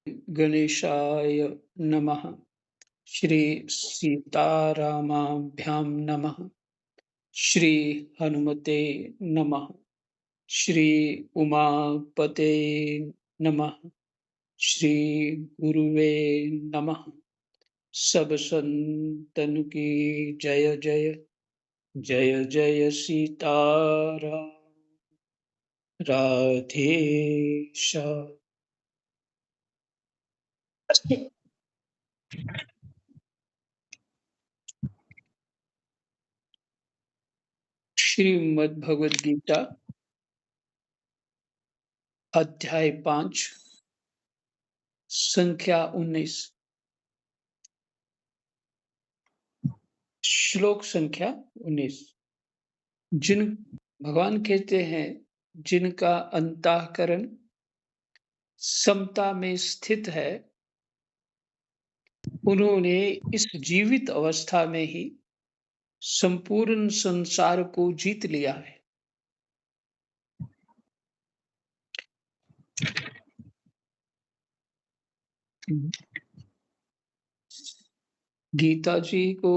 गणेशाय नमः। श्री सीतारामाभ्यां नमः। श्री हनुमते नमः। श्री उमापते नमः। श्री गुरुवे नमः। सब संतन की जय जय। जय जय सीताराम। राधे श्याम। श्रीमद् भगवद गीता अध्याय 5 संख्या 19 श्लोक संख्या 19। जिन भगवान कहते हैं जिनका अंतःकरण समता में स्थित है, उन्होंने इस जीवित अवस्था में ही संपूर्ण संसार को जीत लिया है। गीता जी को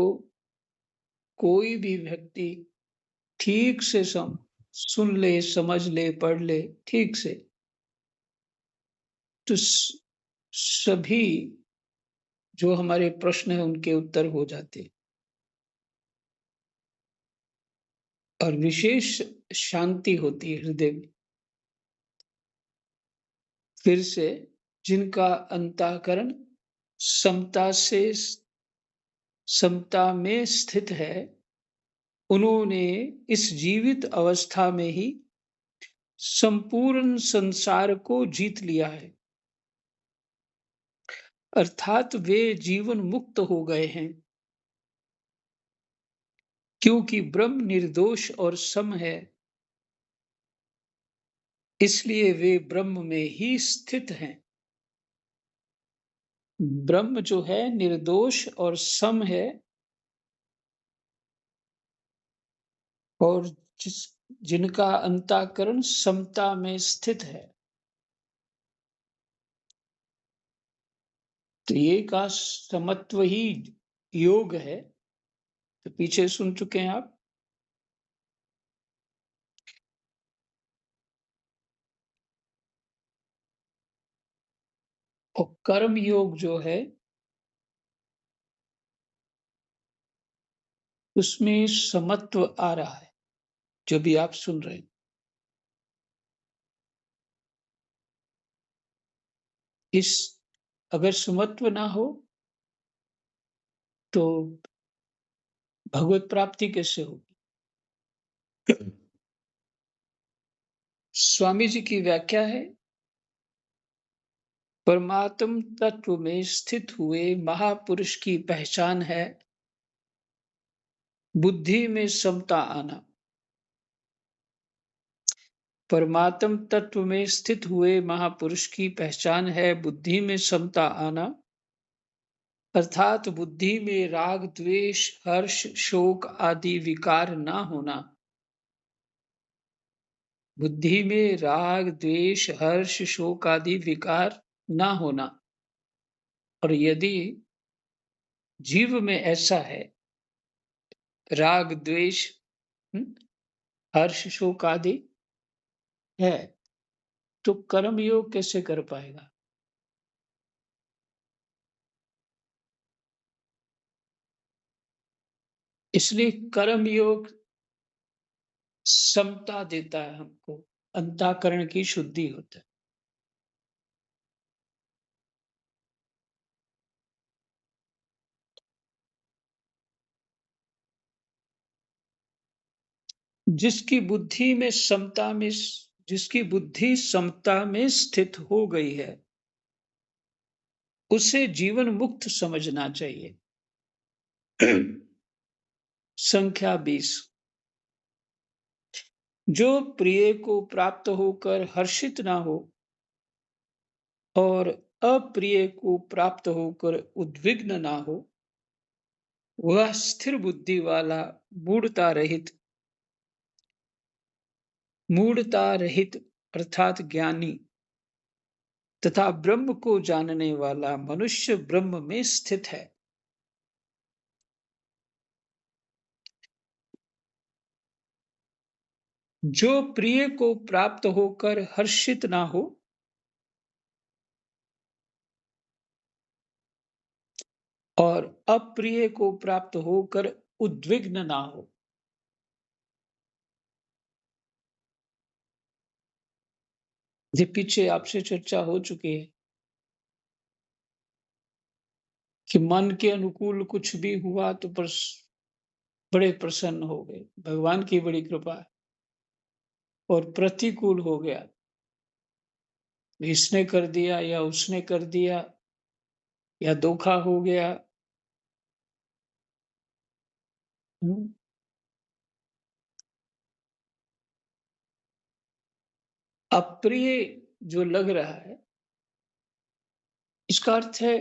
कोई भी व्यक्ति ठीक से सुन ले, समझ ले, पढ़ ले ठीक से, तो सभी जो हमारे प्रश्न हैं उनके उत्तर हो जाते हैं और विशेष शांति होती है हृदय में। फिर से, जिनका अंतःकरण समता में स्थित है, उन्होंने इस जीवित अवस्था में ही संपूर्ण संसार को जीत लिया है, अर्थात वे जीवन मुक्त हो गए हैं, क्योंकि ब्रह्म निर्दोष और सम है, इसलिए वे ब्रह्म में ही स्थित हैं। ब्रह्म जो है निर्दोष और सम है, और जिनका अंतःकरण समता में स्थित है। तो ये का समत्व ही योग है। तो पीछे सुन चुके हैं आप। और कर्म योग जो है, उसमें समत्व आ रहा है, जो भी आप सुन रहे हैं। इस अगर समत्व ना हो तो भगवत प्राप्ति कैसे होगी? स्वामी जी की व्याख्या है, परमात्म तत्व में स्थित हुए महापुरुष की पहचान है बुद्धि में समता आना। परमात्म तत्व में स्थित हुए महापुरुष की पहचान है बुद्धि में समता आना, अर्थात बुद्धि में राग द्वेष हर्ष शोक आदि विकार ना होना। बुद्धि में राग द्वेष हर्ष शोक आदि विकार ना होना। और यदि जीव में ऐसा है, राग द्वेष हर्ष शोक आदि है, तो कर्म योग कैसे कर पाएगा? इसलिए कर्म योग समता देता है हमको, अंतःकरण की शुद्धि होता है। जिसकी बुद्धि में समता में जिसकी बुद्धि समता में स्थित हो गई है, उसे जीवन मुक्त समझना चाहिए। संख्या 20। जो प्रिय को प्राप्त होकर हर्षित ना हो और अप्रिय को प्राप्त होकर उद्विग्न ना हो, वह स्थिर बुद्धि वाला मूढ़ता रहित अर्थात ज्ञानी तथा ब्रह्म को जानने वाला मनुष्य ब्रह्म में स्थित है। जो प्रिय को प्राप्त होकर हर्षित ना हो और अप्रिय को प्राप्त होकर उद्विग्न ना हो। ये पीछे आपसे चर्चा हो चुकी है कि मन के अनुकूल कुछ भी हुआ तो बड़े प्रसन्न हो गए, भगवान की बड़ी कृपा है। और प्रतिकूल हो गया, इसने कर दिया या उसने कर दिया या धोखा हो गया। हम्म, अप्रिय जो लग रहा है, इसका अर्थ है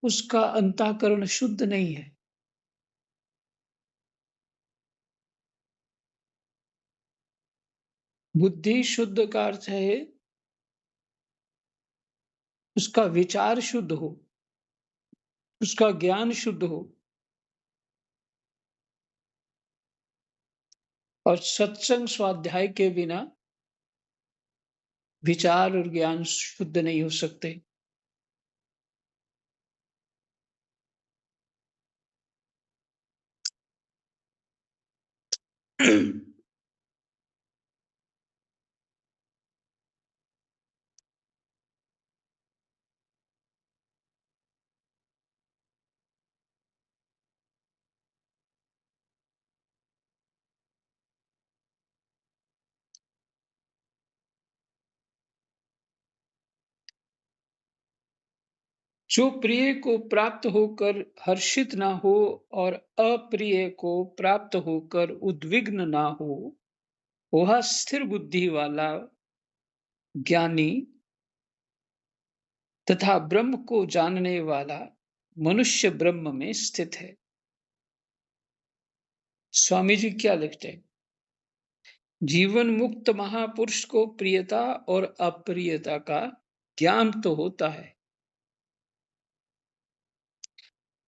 उसका अंतःकरण शुद्ध नहीं है। बुद्धि शुद्ध का अर्थ है उसका विचार शुद्ध हो, उसका ज्ञान शुद्ध हो। और सत्संग स्वाध्याय के बिना विचार और ज्ञान शुद्ध नहीं हो सकते। जो प्रिय को प्राप्त होकर हर्षित ना हो और अप्रिय को प्राप्त होकर उद्विग्न ना हो, वह स्थिर बुद्धि वाला ज्ञानी तथा ब्रह्म को जानने वाला मनुष्य ब्रह्म में स्थित है। स्वामी जी क्या लिखते हैं? जीवन मुक्त महापुरुष को प्रियता और अप्रियता का ज्ञान तो होता है,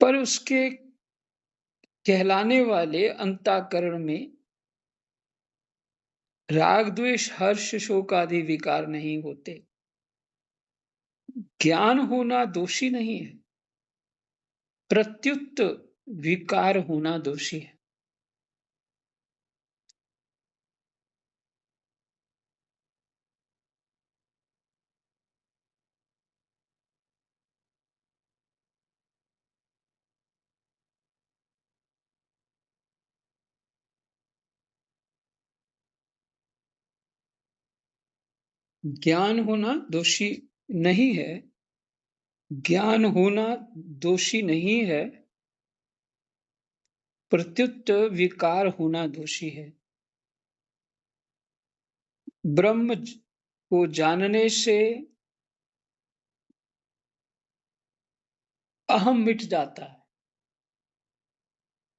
पर उसके कहलाने वाले अंतःकरण में राग द्वेष हर्ष शोक आदि विकार नहीं होते। ज्ञान होना दोषी नहीं है, प्रत्युत विकार होना दोषी है। ज्ञान होना दोषी नहीं है, ज्ञान होना दोषी नहीं है, प्रत्युत विकार होना दोषी है। ब्रह्म को जानने से अहम मिट जाता है,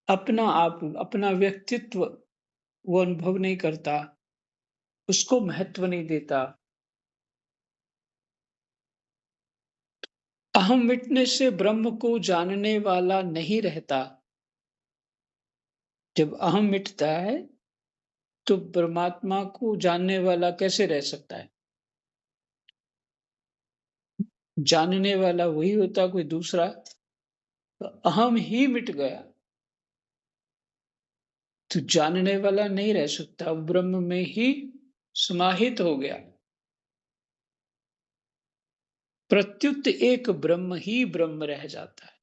अपना आप अपना व्यक्तित्व वो अनुभव नहीं करता, उसको महत्व नहीं देता। अहम मिटने से ब्रह्म को जानने वाला नहीं रहता। जब अहम मिटता है तो परमात्मा को जानने वाला कैसे रह सकता है? जानने वाला वही होता, कोई दूसरा। तो अहम ही मिट गया तो जानने वाला नहीं रह सकता, वो ब्रह्म में ही समाहित हो गया। प्रत्युत एक ब्रह्म ही ब्रह्म रह जाता है।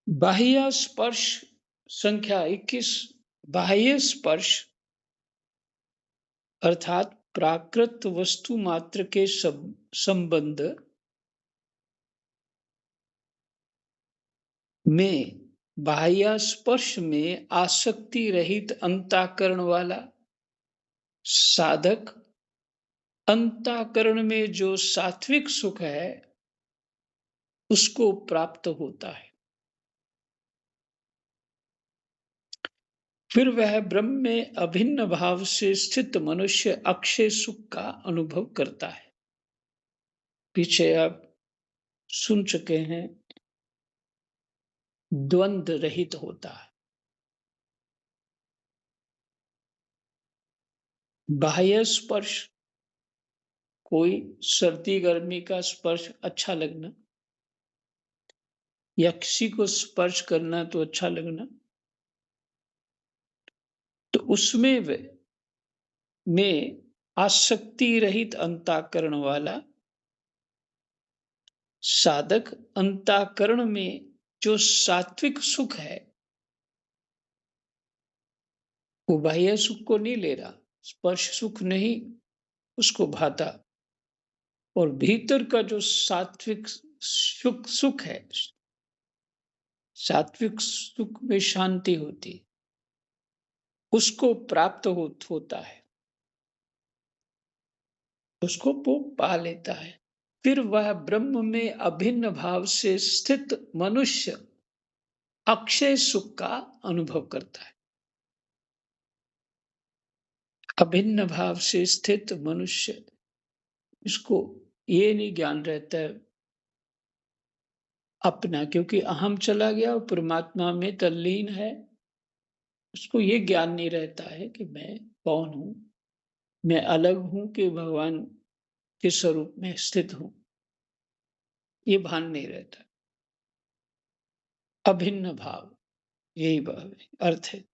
बाह्य स्पर्श संख्या 21। बाह्य स्पर्श अर्थात प्राकृत वस्तु मात्र के संबंध में, बाह्य स्पर्श में आसक्ति रहित अंतःकरण वाला साधक अंतःकरण में जो सात्विक सुख है उसको प्राप्त होता है। फिर वह ब्रह्म में अभिन्न भाव से स्थित मनुष्य अक्षय सुख का अनुभव करता है। पीछे आप सुन चुके हैं, द्वंद्व रहित होता है। बाह्य स्पर्श, कोई सर्दी गर्मी का स्पर्श अच्छा लगना या किसी को स्पर्श करना तो अच्छा लगना, तो उसमें में आसक्ति रहित अंतःकरण वाला साधक अंतःकरण में जो सात्विक सुख है, वो बाह्य सुख को नहीं ले रहा, स्पर्श सुख नहीं उसको भाता, और भीतर का जो सात्विक सुख है, सात्विक सुख में शांति होती, उसको प्राप्त होता है, उसको वो पा लेता है। फिर वह ब्रह्म में अभिन्न भाव से स्थित मनुष्य अक्षय सुख का अनुभव करता है। अभिन्न भाव से स्थित मनुष्य, इसको ये नहीं ज्ञान रहता है अपना, क्योंकि अहम चला गया और परमात्मा में तल्लीन है, उसको ये ज्ञान नहीं रहता है कि मैं कौन हूं, मैं अलग हूं कि भगवान के स्वरूप में स्थित हूं, ये भान नहीं रहता। अभिन्न भाव, यही भाव अर्थ है।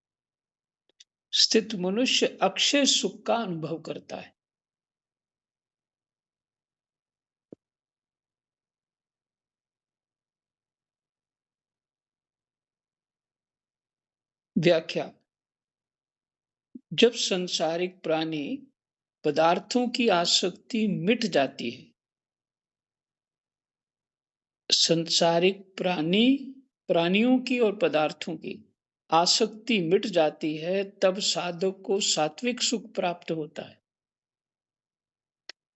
स्थित मनुष्य अक्षय सुख का अनुभव करता है। व्याख्या। जब संसारिक प्राणी पदार्थों की आसक्ति मिट जाती है, संसारिक प्राणियों की और पदार्थों की आसक्ति मिट जाती है, तब साधक को सात्विक सुख प्राप्त होता है।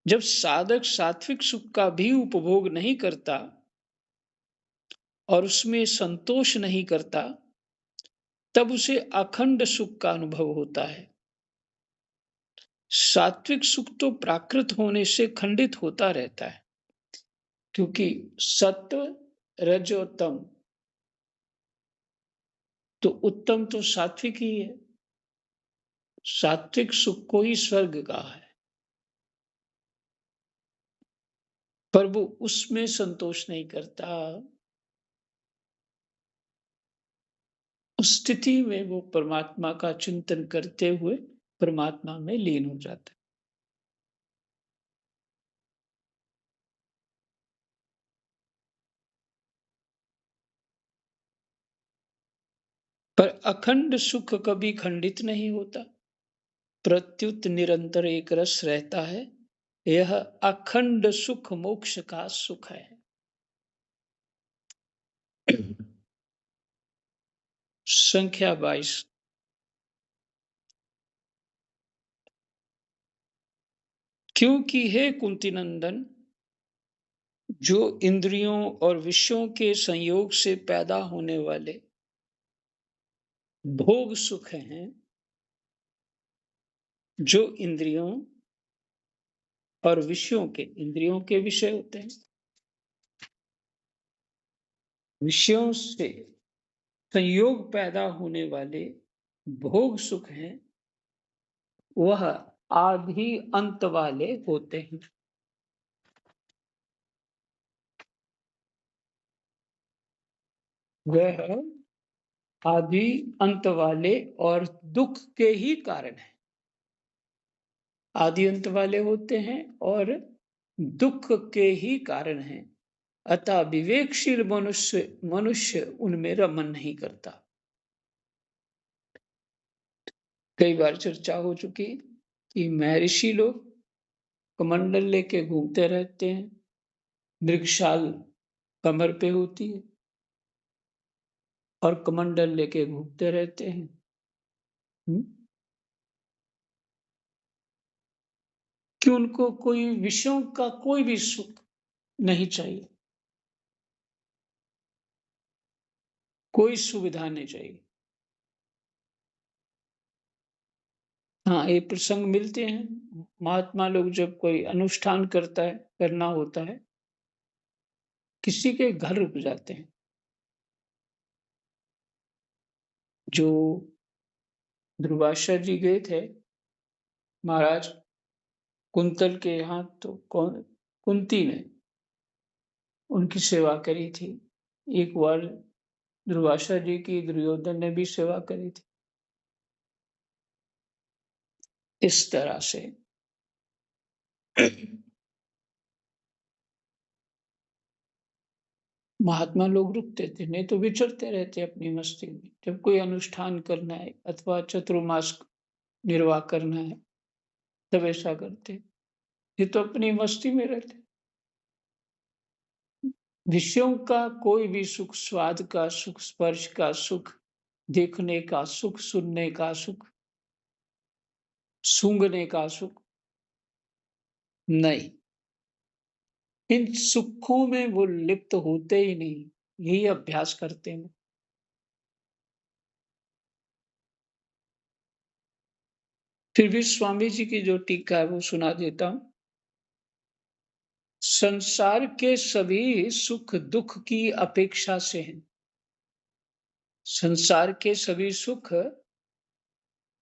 जब साधक सात्विक सुख का भी उपभोग नहीं करता और उसमें संतोष नहीं करता, तब उसे अखंड सुख का अनुभव होता है। सात्विक सुख तो प्राकृत होने से खंडित होता रहता है, क्योंकि सत्व रज और तम, तो उत्तम तो सात्विक ही है। सात्विक सुख को ही स्वर्ग कहा है, पर वो उसमें संतोष नहीं करता। उस स्थिति में वो परमात्मा का चिंतन करते हुए परमात्मा में लीन हो जाता है। पर अखंड सुख कभी खंडित नहीं होता, प्रत्युत निरंतर एक रस रहता है। यह अखंड सुख मोक्ष का सुख है। संख्या 22। क्योंकि हे कुंती नंदन, जो इंद्रियों और विषयों के संयोग से पैदा होने वाले भोग सुख हैं, जो इंद्रियों और विषयों के, इंद्रियों के विषय होते हैं, विषयों से संयोग पैदा होने वाले भोग सुख हैं, वह आदि अंत वाले होते हैं। वह आदि अंत वाले और दुख के ही कारण है। आदि अंत वाले होते हैं और दुख के ही कारण हैं। अतः विवेकशील मनुष्य मनुष्य उनमें रमन नहीं करता। कई बार चर्चा हो चुकी कि महर्षि लोग कमंडल लेके घूमते रहते हैं, मृगशाल कमर पे होती है और कमंडल लेके घूमते रहते हैं। हम्म? कि उनको कोई विषयों का कोई भी सुख नहीं चाहिए, कोई सुविधा नहीं चाहिए। हाँ, ये प्रसंग मिलते हैं। महात्मा लोग जब कोई अनुष्ठान करना होता है, किसी के घर रुक जाते हैं। जो दुर्वासा जी गए थे महाराज कुंतल के यहाँ, तो कौन कुंती ने उनकी सेवा करी थी। एक बार दुर्वासा जी की दुर्योधन ने भी सेवा करी थी। इस तरह से महात्मा लोग रुकते थे, नहीं तो विचरते रहते अपनी मस्ती में। जब कोई अनुष्ठान करना है अथवा चतुर्मास निर्वाह करना है, तब ऐसा करते। ये तो अपनी मस्ती में रहते। विषयों का कोई भी सुख, स्वाद का सुख, स्पर्श का सुख, देखने का सुख, सुनने का सुख, सूंघने का सुख नहीं। इन सुखों में वो लिप्त होते ही नहीं, यही अभ्यास करते हैं। फिर भी स्वामी जी की जो टीका है वो सुना देता हूं। संसार के सभी सुख दुख की अपेक्षा से हैं। संसार के सभी सुख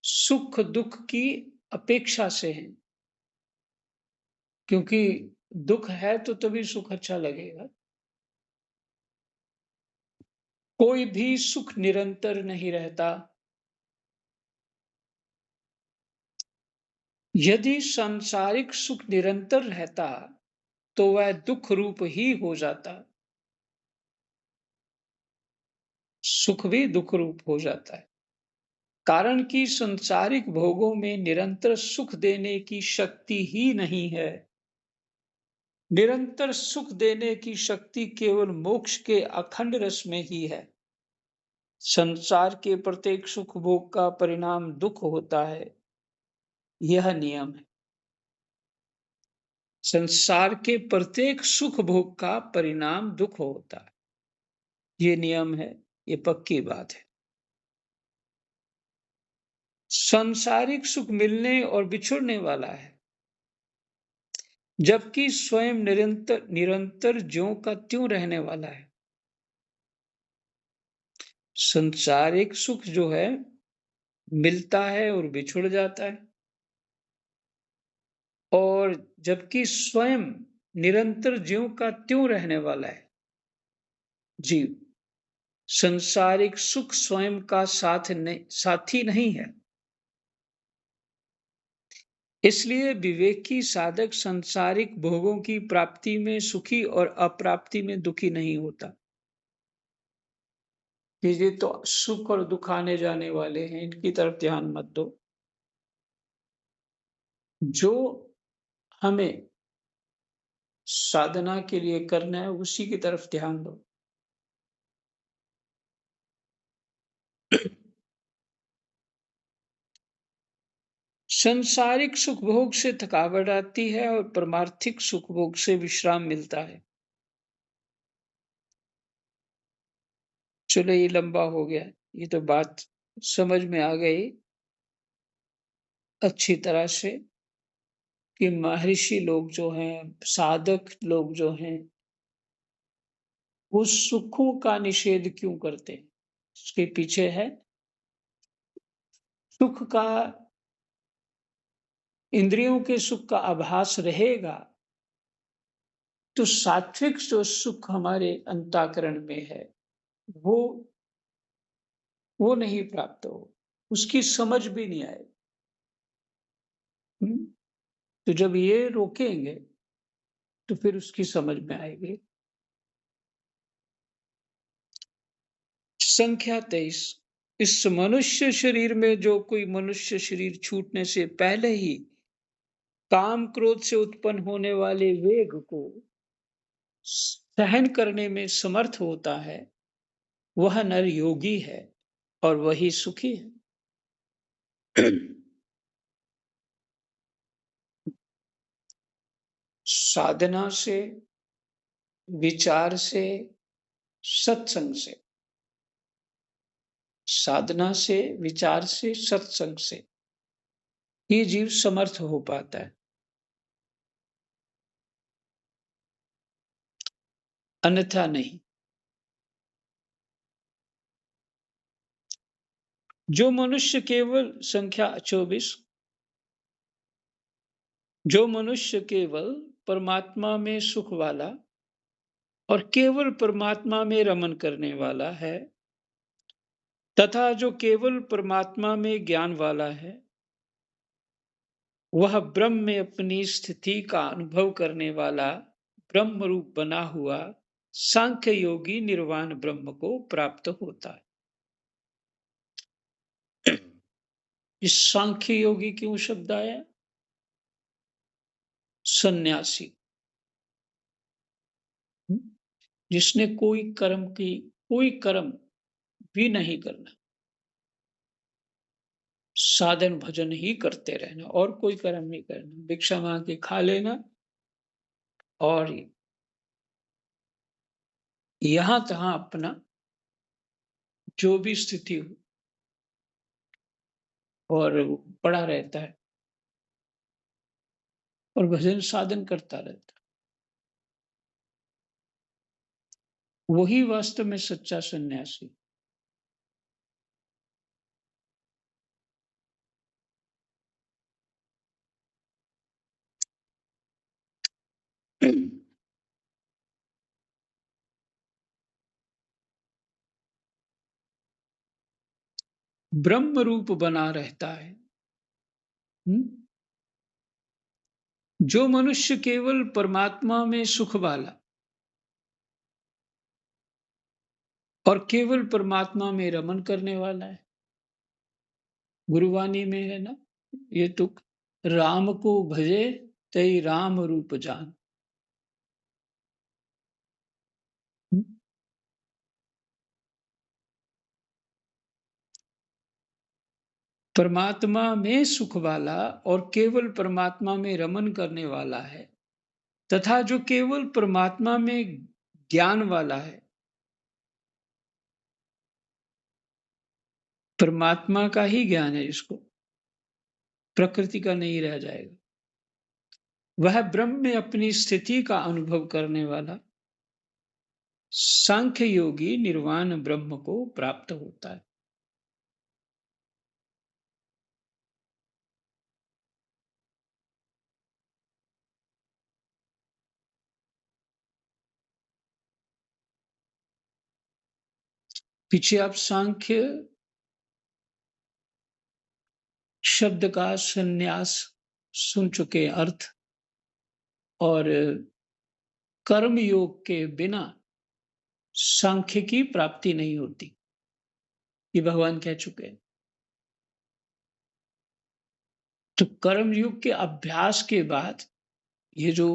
सुख दुख की अपेक्षा से हैं, क्योंकि दुख है तो तभी सुख अच्छा लगेगा। कोई भी सुख निरंतर नहीं रहता। यदि सांसारिक सुख निरंतर रहता तो वह दुख रूप ही हो जाता। सुख भी दुख रूप हो जाता है, कारण कि सांसारिक भोगों में निरंतर सुख देने की शक्ति ही नहीं है। निरंतर सुख देने की शक्ति केवल मोक्ष के अखंड रस में ही है। संसार के प्रत्येक सुख भोग का परिणाम दुख होता है, यह नियम है। संसार के प्रत्येक सुख भोग का परिणाम दुख होता है, ये नियम है, ये पक्की बात है। सांसारिक सुख मिलने और बिछुड़ने वाला है, जबकि स्वयं निरंतर निरंतर ज्यों का त्यों रहने वाला है। सांसारिक सुख जो है मिलता है और बिछुड़ जाता है, और जबकि स्वयं निरंतर ज्यों का त्यों रहने वाला है जीव। सांसारिक सुख स्वयं का साथी नहीं है। इसलिए विवेकी साधक सांसारिक भोगों की प्राप्ति में सुखी और अप्राप्ति में दुखी नहीं होता। ये तो सुख और दुख आने जाने वाले हैं, इनकी तरफ ध्यान मत दो। जो हमें साधना के लिए करना है उसी की तरफ ध्यान दो। सांसारिक सुख भोग से थकावट आती है और परमार्थिक सुख भोग से विश्राम मिलता है। चलो ये लंबा हो गया, ये तो बात समझ में आ गई अच्छी तरह से कि महर्षि लोग जो हैं, साधक लोग जो हैं, वो सुखों का निषेध क्यों करते हैं। इसके पीछे है सुख का, इंद्रियों के सुख का आभास रहेगा तो सात्विक जो सुख हमारे अंतःकरण में है वो वो नहीं प्राप्त हो, उसकी समझ भी नहीं आए। तो जब ये रोकेंगे तो फिर उसकी समझ में आएगी। संख्या 23। इस मनुष्य शरीर में जो कोई मनुष्य शरीर छूटने से पहले ही काम क्रोध से उत्पन्न होने वाले वेग को सहन करने में समर्थ होता है, वह नर योगी है और वही सुखी है। साधना से, विचार से, सत्संग से, साधना से, विचार से, सत्संग से, ही जीव समर्थ हो पाता है, अन्यथा नहीं। जो मनुष्य केवल संख्या 24, जो मनुष्य केवल परमात्मा में सुख वाला और केवल परमात्मा में रमन करने वाला है, तथा जो केवल परमात्मा में ज्ञान वाला है, वह ब्रह्म में अपनी स्थिति का अनुभव करने वाला ब्रह्म रूप बना हुआ सांख्य योगी निर्वाण ब्रह्म को प्राप्त होता है। इस सांख्य योगी क्यों शब्द आया? सन्यासी, जिसने कोई कर्म भी नहीं करना, साधन भजन ही करते रहना और कोई कर्म नहीं करना, भिक्षा मांग के खा लेना और यहां तहां अपना जो भी स्थिति हो और पड़ा रहता है और भजन साधन करता रहता है। वही वास्तव में सच्चा सन्यासी। ब्रह्म रूप बना रहता है। हुँ? जो मनुष्य केवल परमात्मा में सुख वाला और केवल परमात्मा में रमन करने वाला है। गुरुवाणी में है ना ये तुक, राम को भजे तई राम रूप जान। हुँ? परमात्मा में सुख वाला और केवल परमात्मा में रमन करने वाला है, तथा जो केवल परमात्मा में ज्ञान वाला है, परमात्मा का ही ज्ञान है जिसको, प्रकृति का नहीं रह जाएगा। वह ब्रह्म में अपनी स्थिति का अनुभव करने वाला सांख्य योगी निर्वाण ब्रह्म को प्राप्त होता है। पीछे आप सांख्य शब्द का संन्यास सुन चुके अर्थ, और कर्म योग के बिना सांख्य की प्राप्ति नहीं होती, ये भगवान कह चुके हैं। तो कर्म युग के अभ्यास के बाद ये जो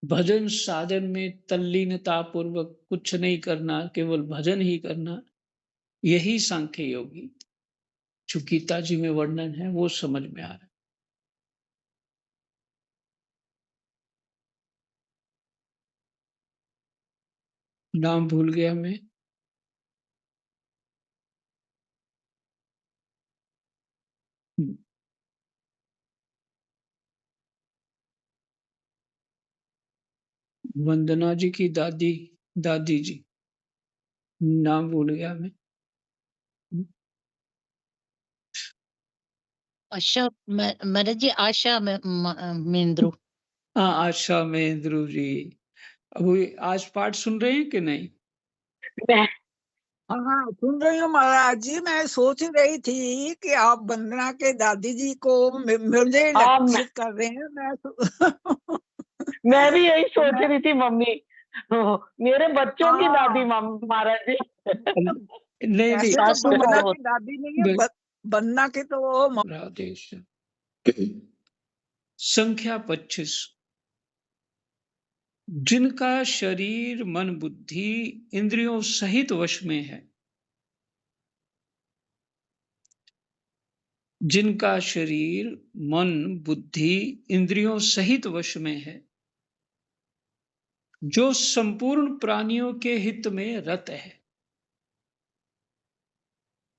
भजन साधन में तल्लीनता पूर्वक कुछ नहीं करना, केवल भजन ही करना, यही सांख्य योगी जो गीता जी में वर्णन है वो समझ में आ रहा है। नाम भूल गया मैं। वंदना जी की दादी, दादी जी, नाम भूल गया मैं। आशा मैडम जी, आशा मेंद्रू। हाँ, आशा महेंद्रू जी। अब ये आज पाठ सुन रहे हैं कि नहीं? हाँ, सुन रही हूँ महाराज जी। मैं सोच रही थी कि आप वंदना के दादी जी को मुझे लक्षित कर रहे हैं। मैं भी यही सोच रही थी मम्मी, मेरे बच्चों की दादी हाँ, महाराज जी। नहीं ऐसे नहीं, तो वंदना की दादी नहीं है, वंदना के तो वो राधेश। संख्या 25, जिनका शरीर मन बुद्धि इंद्रियों सहित वश में है, जिनका शरीर मन बुद्धि इंद्रियों सहित वश में है, जो संपूर्ण प्राणियों के हित में रत है,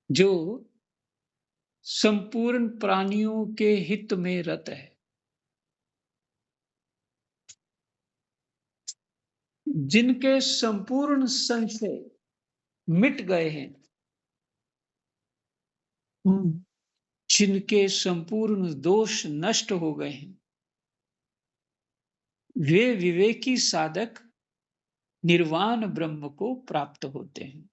जो संपूर्ण प्राणियों के हित में रत है, जिनके संपूर्ण संशय मिट गए हैं, जिनके संपूर्ण दोष नष्ट हो गए हैं, वे विवेकी साधक निर्वाण ब्रह्म को प्राप्त होते हैं।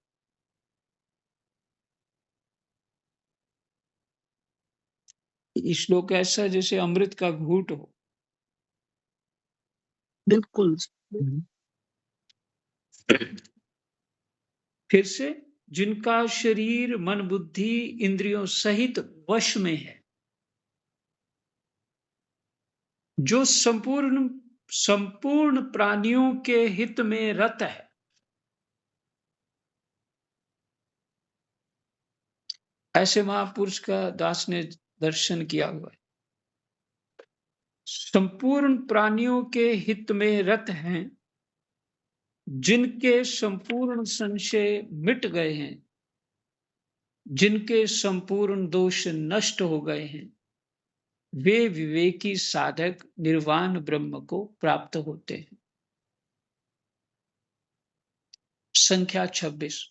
ये श्लोक ऐसा जैसे अमृत का घूंट हो। बिल्कुल। फिर से, जिनका शरीर मन बुद्धि इंद्रियों सहित वश में है, जो संपूर्ण प्राणियों के हित में रत है, ऐसे महापुरुष का दास ने दर्शन किया हुआ है। संपूर्ण प्राणियों के हित में रत हैं, जिनके संपूर्ण संशय मिट गए हैं, जिनके संपूर्ण दोष नष्ट हो गए हैं, वे विवेकी साधक निर्वाण ब्रह्म को प्राप्त होते हैं। संख्या 26।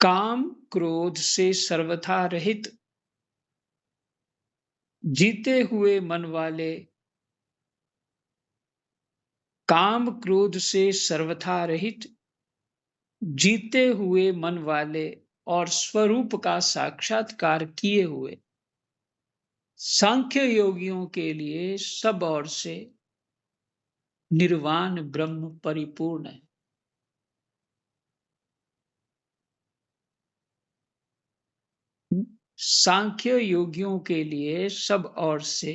काम क्रोध से सर्वथा रहित जीते हुए मन वाले, काम क्रोध से सर्वथा रहित जीते हुए मन वाले और स्वरूप का साक्षात्कार किए हुए सांख्य योगियों के लिए सब ओर से निर्वाण ब्रह्म परिपूर्ण है। सांख्य योगियों के लिए सब ओर से,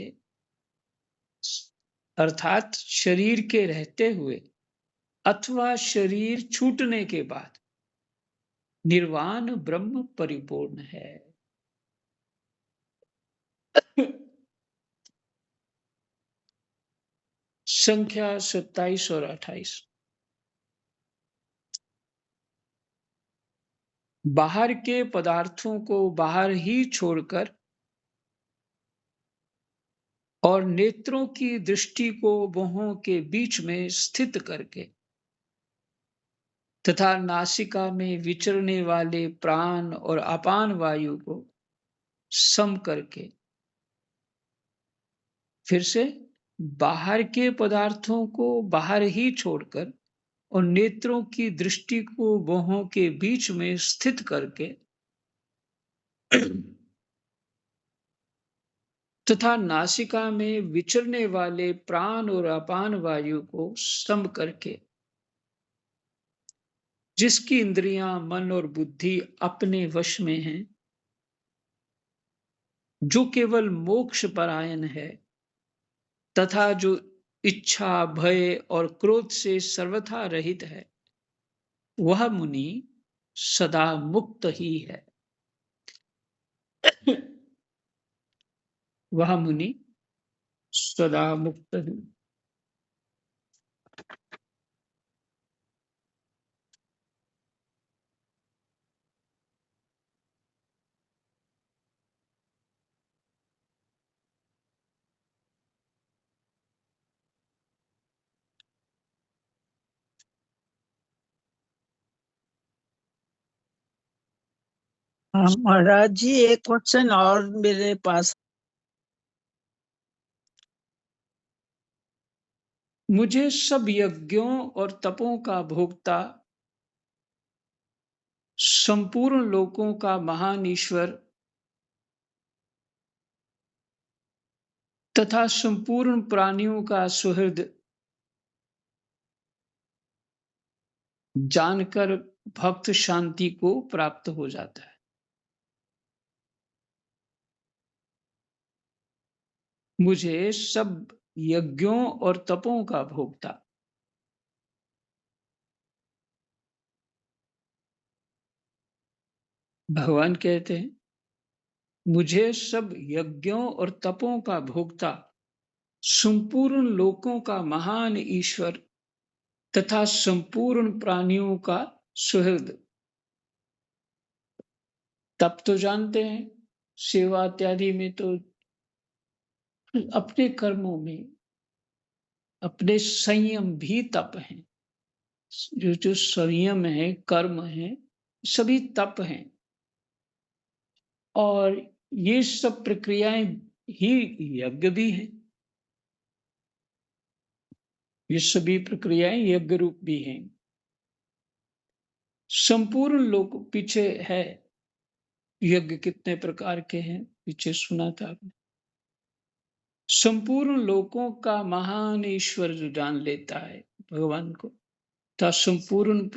अर्थात शरीर के रहते हुए अथवा शरीर छूटने के बाद निर्वाण ब्रह्म परिपूर्ण है। संख्या 27 और 28। बाहर के पदार्थों को बाहर ही छोड़कर और नेत्रों की दृष्टि को मोहों के बीच में स्थित करके तथा नासिका में विचरने वाले प्राण और अपान वायु को सम करके, फिर से, बाहर के पदार्थों को बाहर ही छोड़कर और नेत्रों की दृष्टि को मोहों के बीच में स्थित करके तथा नासिका में विचरने वाले प्राण और अपान वायु को सम करके, जिसकी इंद्रियां मन और बुद्धि अपने वश में हैं, जो केवल मोक्ष परायण है तथा जो इच्छा भय और क्रोध से सर्वथा रहित है, वह मुनि सदा मुक्त ही है। वह मुनि सदा मुक्त ही। महाराज जी, एक क्वेश्चन और मेरे पास। मुझे सब यज्ञों और तपों का भोक्ता, संपूर्ण लोकों का महान ईश्वर तथा संपूर्ण प्राणियों का सुहृद जानकर भक्त शांति को प्राप्त हो जाता है। मुझे सब यज्ञों और तपों का भोक्ता, भगवान कहते हैं, मुझे सब यज्ञों और तपों का भोक्ता संपूर्ण लोकों का महान ईश्वर तथा संपूर्ण प्राणियों का सुहृद। तप तो जानते हैं, सेवा इत्यादि में तो अपने कर्मों में अपने संयम भी तप है। जो संयम है, कर्म है, सभी तप हैं। और ये सब प्रक्रियाएं ही यज्ञ भी हैं। ये सभी प्रक्रियाएं यज्ञ रूप भी हैं। संपूर्ण लोक पीछे है, यज्ञ कितने प्रकार के हैं पीछे सुना था आपने। संपूर्ण लोकों का महान ईश्वर जो जान लेता है भगवान को, तथा संपूर्ण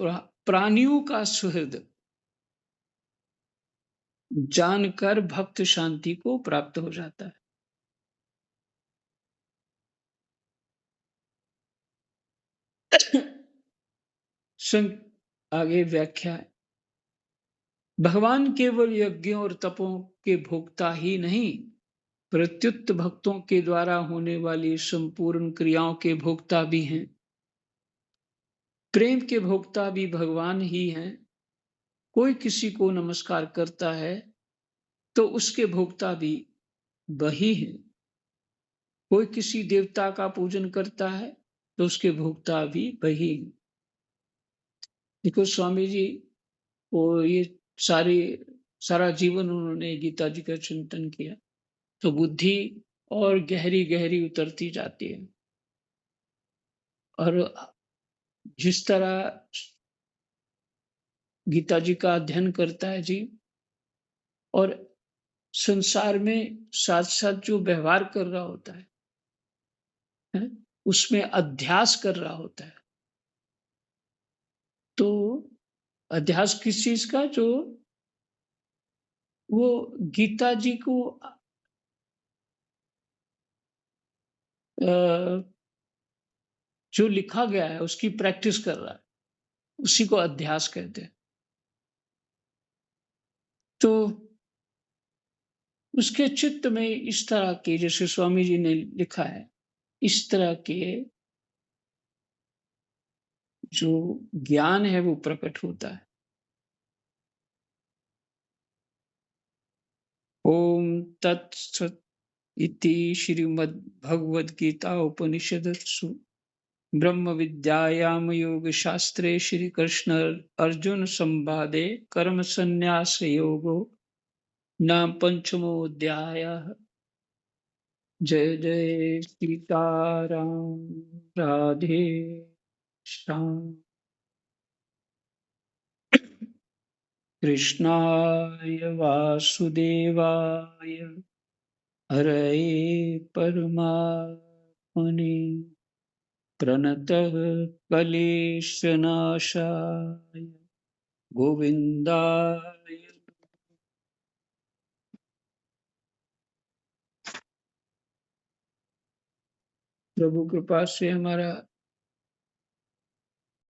प्राणियों का सुहृद जानकर भक्त शांति को प्राप्त हो जाता है। आगे व्याख्या है। भगवान केवल यज्ञों और तपों के भोक्ता ही नहीं, प्रत्युत भक्तों के द्वारा होने वाली संपूर्ण क्रियाओं के भोक्ता भी हैं। प्रेम के भोक्ता भी भगवान ही हैं। कोई किसी को नमस्कार करता है तो उसके भोक्ता भी वही हैं। कोई किसी देवता का पूजन करता है तो उसके भोक्ता भी वही हैं। देखो स्वामी जी वो ये सारा जीवन उन्होंने गीता जी का चिंतन किया, तो बुद्धि और गहरी गहरी उतरती जाती है। और जिस तरह गीता जी का अध्ययन करता है जी, और संसार में साथ साथ जो व्यवहार कर रहा होता है, उसमें अध्यास कर रहा होता है। तो अध्यास किस चीज का? जो वो गीता जी को जो लिखा गया है उसकी प्रैक्टिस कर रहा है, उसी को अध्यास कहते हैं। तो उसके चित्त में इस तरह के, जैसे स्वामी जी ने लिखा है, इस तरह के जो ज्ञान है वो प्रकट होता है। ओम तत्सत इति श्रीमद् भगवद गीता उपनिषदसु ब्रह्म विद्यायाम योग शास्त्रे श्री कृष्ण अर्जुन संवादे कर्म संन्यास योगो नाम पंचमो अध्याय। जय जय सीताराम, राधे श्याम। कृष्णाय वासुदेवाय हरये परमात्मने प्रणतः क्लेशनाशाय गोविंदाय। प्रभु कृपा से हमारा